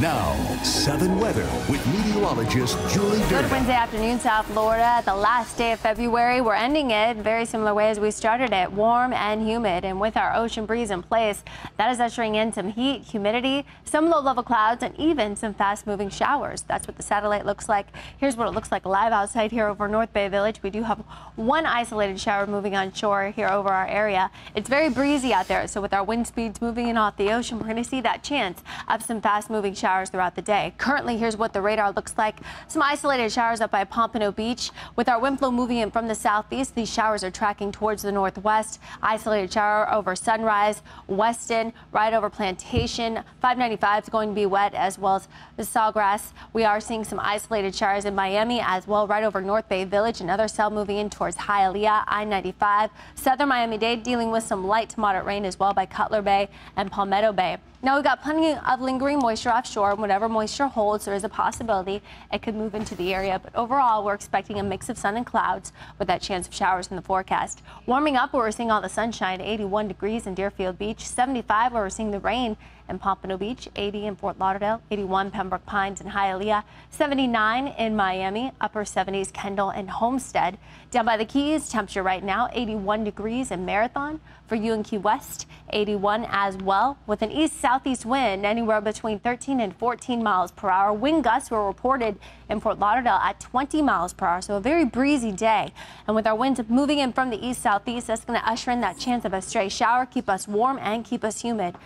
Now, 7 weather with meteorologist Julie Good Durden. Wednesday afternoon, South Florida. The last day of February. We're ending it very similar way as we started it, warm and humid. And with our ocean breeze in place, that is ushering in some heat, humidity, some low-level clouds, and even some fast-moving showers. That's what the satellite looks like. Here's what it looks like live outside here over North Bay Village. We do have one isolated shower moving on shore here over our area. It's very breezy out there, so with our wind speeds moving in off the ocean, we're going to see that chance of some fast-moving showers throughout the day. Currently, here's what the radar looks like. Some isolated showers up by Pompano Beach. With our wind flow moving in from the southeast, these showers are tracking towards the northwest. Isolated shower over Sunrise, Weston, right over Plantation. 595 is going to be wet, as well as the Sawgrass. We are seeing some isolated showers in Miami as well, right over North Bay Village. Another cell moving in towards Hialeah, I-95. Southern Miami-Dade dealing with some light to moderate rain as well by Cutler Bay and Palmetto Bay. Now, we've got plenty of lingering moisture offshore. Whatever moisture holds, there is a possibility it could move into the area. But overall, we're expecting a mix of sun and clouds with that chance of showers in the forecast. Warming up where we're seeing all the sunshine, 81 degrees in Deerfield Beach, 75 where we're seeing the rain in Pompano Beach, 80 in Fort Lauderdale, 81 Pembroke Pines and Hialeah, 79 in Miami, upper 70s Kendall and Homestead. Down by the Keys, temperature right now 81 degrees in Marathon. For you in Key West, 81 as well, with an east-southeast wind anywhere between 13 and 14 miles per hour. Wind gusts were reported in Fort Lauderdale at 20 miles per hour, so a very breezy day. And with our winds moving in from the east-southeast, that's going to usher in that chance of a stray shower, keep us warm and keep us humid.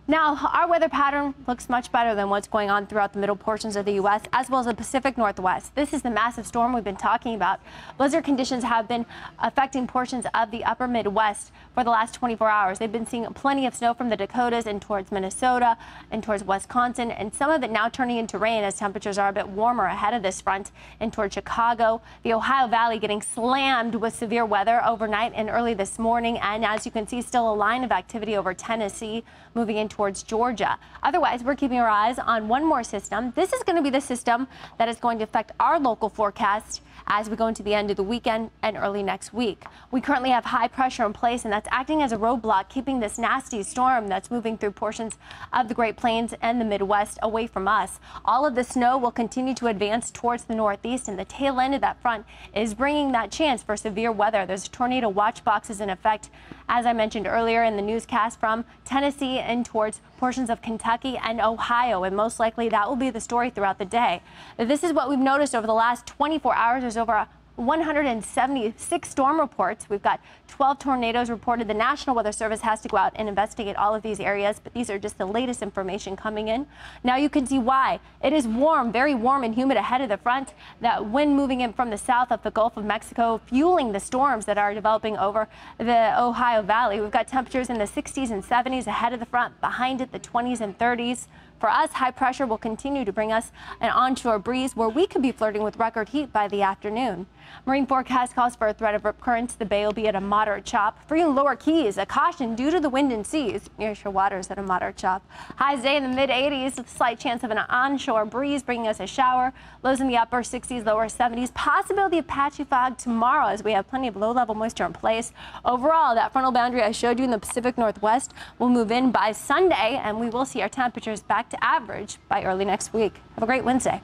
Now, our weather pattern looks much better than what's going on throughout the middle portions of the U.S. as well as the Pacific Northwest. This is the massive storm we've been talking about. Blizzard conditions have been affecting portions of the upper Midwest for the last 24 hours. They've been seeing plenty of snow from the Dakotas and towards Minnesota and towards Wisconsin, and some of it now turning into rain as temperatures are a bit warmer ahead of this front and towards Chicago. The Ohio Valley getting slammed with severe weather overnight and early this morning, and as you can see, still a line of activity over Tennessee moving in towards Georgia. Otherwise, we're keeping our eyes on one more system. This is going to be the system that is going to affect our local forecast as we go into the end of the weekend and early next week. We currently have high pressure in place, and that's acting as a roadblock, keeping this nasty storm that's moving through portions of the Great Plains and the Midwest away from us. All of the snow will continue to advance towards the northeast, and the tail end of that front is bringing that chance for severe weather. There's tornado watch boxes in effect, as I mentioned earlier in the newscast, from Tennessee and towards portions of Kentucky and Ohio, and most likely that will be the story throughout the day. This is what we've noticed over the last 24 hours. There's over 176 storm reports. We've got 12 tornadoes reported. The National Weather Service has to go out and investigate all of these areas, but these are just the latest information coming in. Now you can see why. It is warm, very warm and humid ahead of the front. That wind moving in from the south of the Gulf of Mexico, fueling the storms that are developing over the Ohio Valley. We've got temperatures in the 60s and 70s ahead of the front, behind it the 20s and 30s. For us, high pressure will continue to bring us an onshore breeze where we could be flirting with record heat by the afternoon. Marine forecast calls for a threat of rip currents. The bay will be at a moderate chop. For you lower Keys, a caution due to the wind and seas. Nearshore waters at a moderate chop. Highs today in the mid-80s with a slight chance of an onshore breeze bringing us a shower. Lows in the upper 60s, lower 70s. Possibility of patchy fog tomorrow as we have plenty of low-level moisture in place. Overall, that frontal boundary I showed you in the Pacific Northwest will move in by Sunday, and we will see our temperatures back to average by early next week. Have a great Wednesday.